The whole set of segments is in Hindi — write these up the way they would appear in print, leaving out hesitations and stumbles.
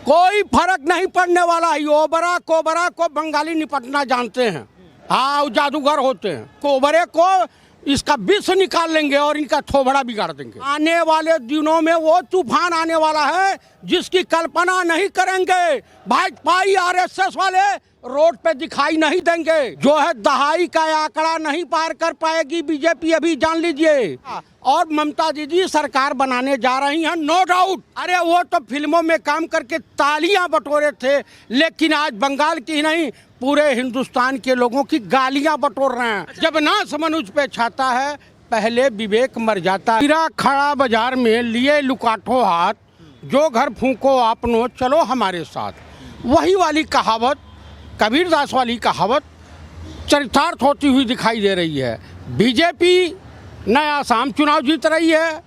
कोई फर्क नहीं पड़ने वाला है। ओबरा कोबरा को बंगाली निपटना जानते हैं। हाँ, वो जादूगर होते हैं। कोबरे को इसका विष निकाल लेंगे और इनका थोबड़ा बिगाड़ देंगे। आने वाले दिनों में वो तूफान आने वाला है जिसकी कल्पना नहीं करेंगे। भाजपा आरएसएस वाले रोड पे दिखाई नहीं देंगे। जो है दहाई का आंकड़ा नहीं पार कर पाएगी बीजेपी, अभी जान लीजिए। और ममता दीदी सरकार बनाने जा रही हैं, नो डाउट। अरे वो तो फिल्मों में काम करके तालियां बटोरे थे, लेकिन आज बंगाल की नहीं पूरे हिंदुस्तान के लोगों की गालियां बटोर रहे हैं। जब नाश मनुष्य पे छाता है, पहले विवेक मर जाता है। हीरा खड़ा बाजार में लिए लुकाठो हाथ, जो घर फूंको आपनो चलो हमारे साथ। वही वाली कहावत, कबीरदास वाली कहावत चरितार्थ होती हुई दिखाई दे रही है। बीजेपी न आसाम चुनाव जीत रही है,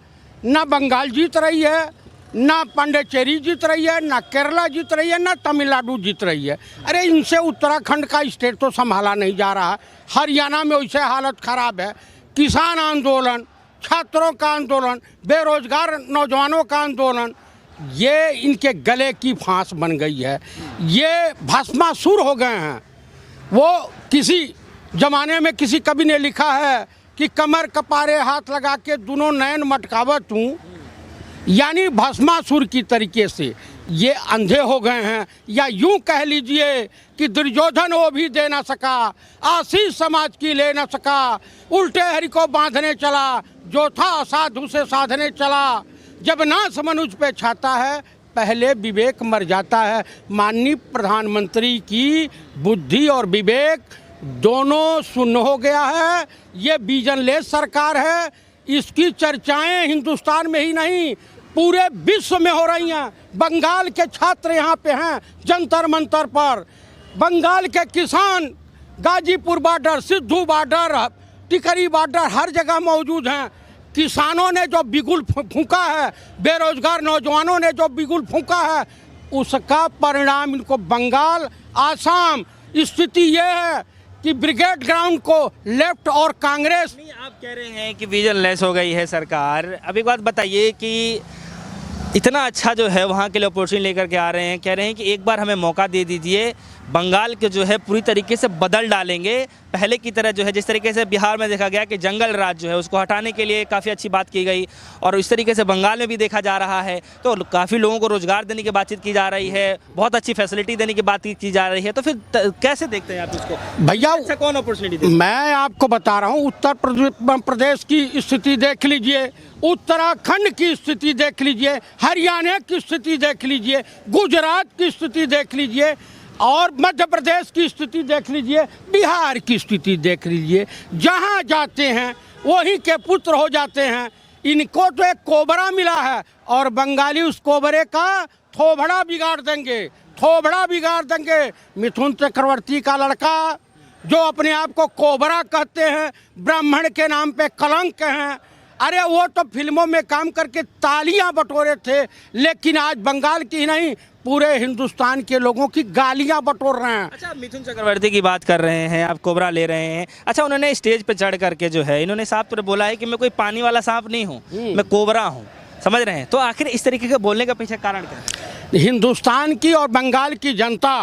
न बंगाल जीत रही है, न पांडिचेरी जीत रही है, न केरला जीत रही है, न तमिलनाडु जीत रही है। अरे इनसे उत्तराखंड का स्टेट तो संभाला नहीं जा रहा। हरियाणा में वैसे हालत खराब है। किसान आंदोलन, छात्रों का आंदोलन, बेरोजगार नौजवानों का आंदोलन, ये इनके गले की फांस बन गई है। ये भस्मासुर हो गए हैं। वो किसी जमाने में किसी कवि ने लिखा है कि कमर कपारे हाथ लगा के दोनों नयन मटकावत हूँ, यानी भस्मासुर की तरीके से ये अंधे हो गए हैं। या यूं कह लीजिए कि दुर्योधन वो भी दे ना सका, आशीष समाज की ले ना सका, उल्टे हरि को बांधने चला, जो था असाधु से साधने चला। जब नाश मनुष्य पे छाता है, पहले विवेक मर जाता है। माननीय प्रधानमंत्री की बुद्धि और विवेक दोनों शून्य हो गया है। ये विजनलेस सरकार है। इसकी चर्चाएं हिंदुस्तान में ही नहीं पूरे विश्व में हो रही हैं। बंगाल के छात्र यहाँ पे हैं जंतर मंतर पर। बंगाल के किसान गाजीपुर बॉर्डर, सिद्धू बॉर्डर, टिकरी बॉर्डर हर जगह मौजूद हैं। किसानों ने जो बिगुल फूंका है, बेरोजगार नौजवानों ने जो बिगुल फूंका है, उसका परिणाम इनको बंगाल, आसाम स्थिति ये है कि ब्रिगेड ग्राउंड को लेफ्ट और कांग्रेस। नहीं, आप कह रहे हैं कि विजनलेस हो गई है सरकार। अब एक बात बताइए कि इतना अच्छा जो है वहाँ के लिए अपॉर्चुनिटी लेकर के आ रहे हैं, कह रहे हैं कि एक बार हमें मौका दे दीजिए, बंगाल के जो है पूरी तरीके से बदल डालेंगे। पहले की तरह जो है जिस तरीके से बिहार में देखा गया कि जंगल राज जो है उसको हटाने के लिए काफ़ी अच्छी बात की गई, और इस तरीके से बंगाल में भी देखा जा रहा है। तो काफ़ी लोगों को रोजगार देने की बातचीत की जा रही है, बहुत अच्छी फैसिलिटी देने की बात की जा रही है। तो फिर कैसे देखते हैं आप इसको भैया? अच्छा, कौन अपॉर्चुनिटी? मैं आपको बता रहा हूँ, उत्तर प्रदेश की स्थिति देख लीजिए, उत्तराखंड की स्थिति देख लीजिए, हरियाणा की स्थिति देख लीजिए, गुजरात की स्थिति देख लीजिए, और मध्य प्रदेश की स्थिति देख लीजिए, बिहार की स्थिति देख लीजिए। जहाँ जाते हैं वहीं के पुत्र हो जाते हैं। इनको तो एक कोबरा मिला है और बंगाली उस कोबरे का थोबड़ा बिगाड़ देंगे, थोबड़ा बिगाड़ देंगे। मिथुन चक्रवर्ती का लड़का जो अपने आप को कोबरा कहते हैं, ब्राह्मण के नाम पे कलंक हैं। अरे वो तो फिल्मों में काम करके तालियां बटोरे थे, लेकिन आज बंगाल की नहीं पूरे हिंदुस्तान के लोगों की गालियां बटोर रहे हैं। अच्छा, मिथुन चक्रवर्ती की बात कर रहे हैं आप, कोबरा ले रहे हैं। अच्छा, उन्होंने स्टेज पे चढ़ करके जो है इन्होंने साफ तौर बोला है कि मैं कोई पानी वाला सांप नहीं हूँ, मैं कोबरा हूँ, समझ रहे हैं? तो आखिर इस तरीके के बोलने का पीछे कारण क्या है? हिंदुस्तान की और बंगाल की जनता,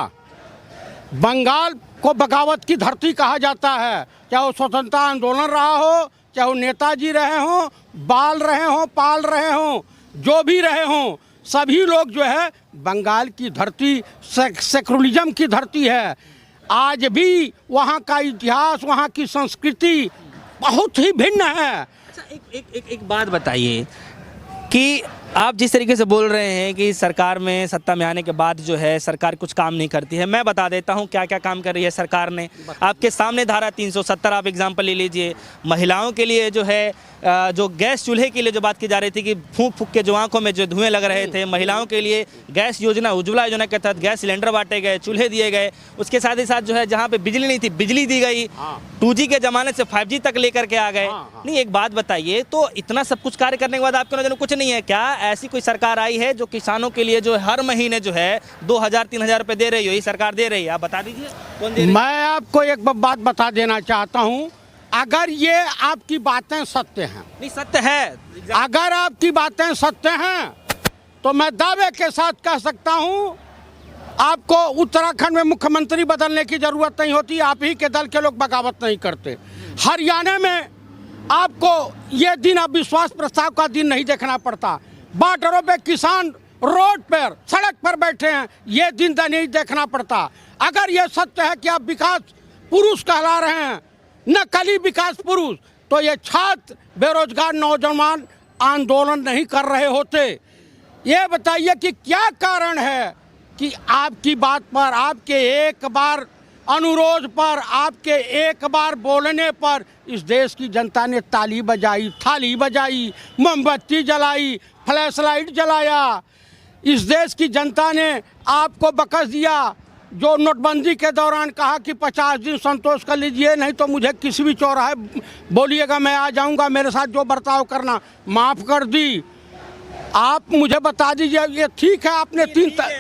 बंगाल को बगावत की धरती कहा जाता है। चाहे वो स्वतंत्रता आंदोलन रहा हो, चाहे वो नेताजी रहे हों, बाल रहे हों, पाल रहे हों, जो भी रहे हों, सभी लोग जो है बंगाल की धरती सेकुलरिज्म की धरती है। आज भी वहाँ का इतिहास, वहाँ की संस्कृति बहुत ही भिन्न है। अच्छा, एक बात बताइए कि आप जिस तरीके से बोल रहे हैं कि सरकार में सत्ता में आने के बाद जो है सरकार कुछ काम नहीं करती है, मैं बता देता हूं क्या क्या काम कर रही है सरकार ने। आपके सामने धारा 370 आप एग्जांपल ले लीजिए। महिलाओं के लिए जो है जो गैस चूल्हे के लिए जो बात की जा रही थी कि फूंक फूंक के जो आंखों में जो धुएं लग रहे थे, महिलाओं के लिए गैस योजना, उज्ज्वला योजना के तहत गैस सिलेंडर बांटे गए, चूल्हे दिए गए। उसके साथ ही साथ जो है जहाँ पे बिजली नहीं थी बिजली दी गई। 2G के ज़माने से 5G तक लेकर के आ गए। नहीं, एक बात बताइए, तो इतना सब कुछ कार्य करने के बाद आपके नजर में कुछ नहीं है क्या? ऐसी कोई सरकार आई है जो किसानों के लिए जो हर महीने जो है 2000-3000 रुपये दे रही हो? ये सरकार दे रही है? आप बता दीजिए कौन दे रही है? मैं आपको एक बात बता देना चाहता हूँ, अगर ये आपकी बातें सत्य हैं, नहीं सत्य है, अगर आपकी बातें सत्य हैं तो मैं दावे के साथ कह सकता हूं, आपको उत्तराखंड में मुख्यमंत्री बदलने की जरूरत नहीं होती, आप ही के दल के लोग बगावत नहीं करते। हरियाणा में आपको ये दिन अविश्वास प्रस्ताव का दिन नहीं देखना पड़ता, बॉर्डरों पे किसान रोड पर सड़क पर बैठे हैं, ये दिन नहीं देखना पड़ता। अगर ये सत्य है कि आप विकास पुरुष कहला रहे हैं, नकली विकास पुरुष, तो ये छात्र बेरोजगार नौजवान आंदोलन नहीं कर रहे होते। ये बताइए कि क्या कारण है कि आपकी बात पर, आपके एक बार अनुरोध पर, आपके एक बार बोलने पर इस देश की जनता ने ताली बजाई, थाली बजाई, मोमबत्ती जलाई, फ्लैश लाइट जलाया। इस देश की जनता ने आपको बकस दिया, जो नोटबंदी के दौरान कहा कि 50 दिन संतोष कर लीजिए, नहीं तो मुझे किसी भी चौराहे बोलिएगा, मैं आ जाऊंगा, मेरे साथ जो बर्ताव करना, माफ़ कर दी। आप मुझे बता दीजिए, ये ठीक है? आपने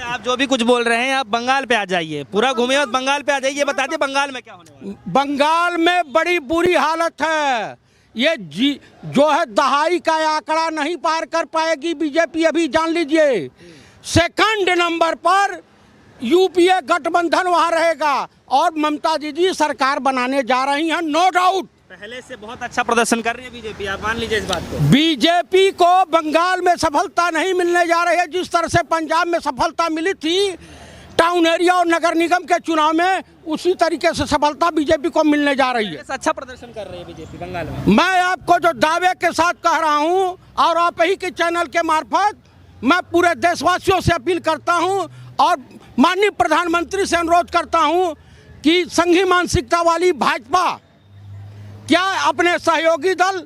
आप जो भी कुछ बोल रहे हैं, आप बंगाल पे आ जाइए, पूरा घूमे और बंगाल पे आ जाइए। ये बता दिए बंगाल में क्या होने वाला है? बंगाल में बड़ी बुरी हालत है। ये जो है दहाई का आंकड़ा नहीं पार कर पाएगी बीजेपी, अभी जान लीजिए। सेकंड नंबर पर यूपीए गठबंधन वहां रहेगा और ममता दीदी सरकार बनाने जा रही हैं, नो डाउट। पहले से बहुत अच्छा प्रदर्शन कर रही है बीजेपी, आप मान लीजिए इस बात को। बीजेपी को बंगाल में सफलता नहीं मिलने जा रही है, जिस तरह से पंजाब में सफलता मिली थी टाउन एरिया और नगर निगम के चुनाव में, उसी तरीके से सफलता बीजेपी को मिलने जा रही है। अच्छा प्रदर्शन कर रही है बीजेपी बंगाल में। मैं आपको जो दावे के साथ कह रहा हूं, और आप ही के चैनल के मार्फत मैं पूरे देशवासियों से अपील करता हूं और माननीय प्रधानमंत्री से अनुरोध करता हूं कि संघी मानसिकता वाली भाजपा क्या अपने सहयोगी दल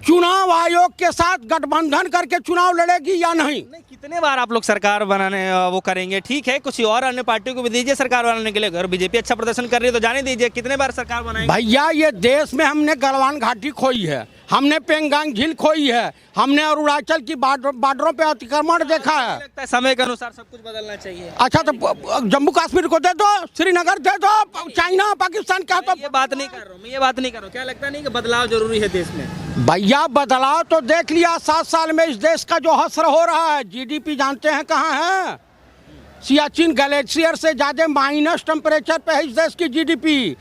चुनाव आयोग के साथ गठबंधन करके चुनाव लड़ेगी या नहीं? कितने बार आप लोग सरकार बनाने वो करेंगे? ठीक है, कुछ और अन्य पार्टियों को भी दीजिए सरकार बनाने के लिए। अगर बीजेपी अच्छा प्रदर्शन कर रही है तो जाने दीजिए, कितने बार सरकार बनाएंगे? भैया, ये देश में हमने गलवान घाटी खोई है, हमने पेंगांग झील खोई है, हमने अरुणाचल की बॉर्डरों पे अतिक्रमण देखा है। लगता है समय के अनुसार सब कुछ बदलना चाहिए। अच्छा, तो जम्मू कश्मीर को दे दो, श्रीनगर दे दो, चाइना पाकिस्तान का। तो ये बात नहीं कर रहा हूँ मैं, ये बात नहीं कर रहा हूँ। क्या लगता नहीं कि बदलाव जरूरी है देश में? भैया, बदलाव तो देख लिया 7 साल में इस देश का जो हश्र हो रहा है। जीडीपी जानते हैं कहाँ है? सियाचिन ग्लेशियर से ज्यादा माइनस टेम्परेचर पे है इस देश की जीडीपी।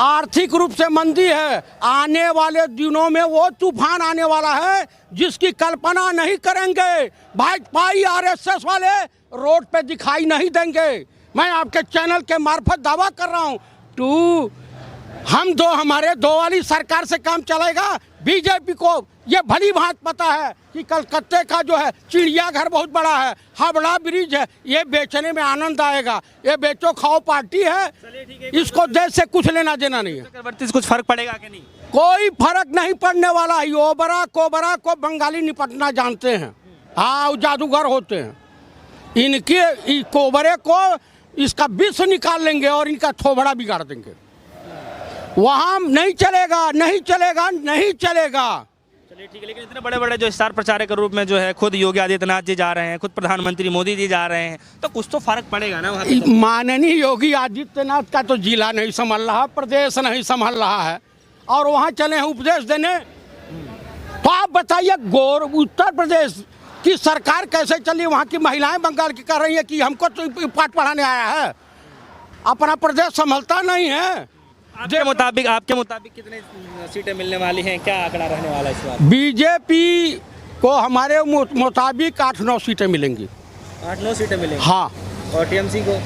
आर्थिक रूप से मंदी है। आने वाले दिनों में वो तूफान आने वाला है जिसकी कल्पना नहीं करेंगे। भाजपाई आरएसएस वाले रोड पे दिखाई नहीं देंगे। मैं आपके चैनल के मार्फत दावा कर रहा हूँ, हमारे दो वाली सरकार से काम चलेगा। बीजेपी को ये भली भांति पता है कि कलकत्ते का जो है चिड़ियाघर बहुत बड़ा है, हावड़ा ब्रिज है, ये बेचने में आनंद आएगा। ये बेचो खाओ पार्टी है, इसको देश से कुछ लेना देना नहीं है। चक्रवर्ती से कुछ फर्क पड़ेगा कि नहीं? कोई फर्क नहीं पड़ने वाला है। ओबरा कोबरा को बंगाली निपटना जानते हैं, हाँ, जादूगर होते हैं। इनके कोबरे को इसका विष निकाल लेंगे और इनका थोबड़ा बिगाड़ देंगे। वहाँ नहीं चलेगा, नहीं चलेगा, नहीं चलेगा। चलिए ठीक है, लेकिन इतने बड़े बड़े जो स्टार प्रचारक के रूप में जो है खुद योगी आदित्यनाथ जी जा रहे हैं, खुद प्रधानमंत्री मोदी जी जा रहे हैं, तो कुछ तो फर्क पड़ेगा ना वहाँ पे? माननीय योगी आदित्यनाथ का तो जिला नहीं संभल रहा, प्रदेश नहीं संभल रहा है, और वहाँ चले हैं उपदेश देने। तो आप बताइए, उत्तर प्रदेश की सरकार कैसे चली? वहाँ की महिलाएं बंगाल की कह रही है कि हमको तो पाठ पढ़ाने आया है, अपना प्रदेश संभलता नहीं है। आपके मुताबिक कितने सीटें मिलने वाली हैं? क्या आंकड़ा रहने वाला है इस बार? बीजेपी को हमारे मुताबिक 8-9 सीटें मिलेंगी। 8-9 सीटें मिलेंगी? हाँ। और टीएमसी को?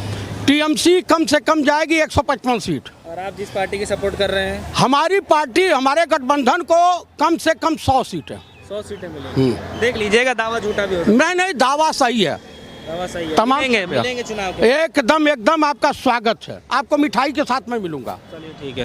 टीएमसी कम से कम जाएगी 155 सीट। और आप जिस पार्टी की सपोर्ट कर रहे हैं? हमारी पार्टी, हमारे गठबंधन को कम से कम 100 सीटें। 100 सीटें मिलेंगी। देख लीजिएगा, दावा झूठा भी हो। नहीं, दावा सही है, दावा सही है। तमाम मिलेंगे चुनाव के? एकदम आपका स्वागत है। आपको मिठाई के साथ में मिलूंगा। चलिए ठीक है।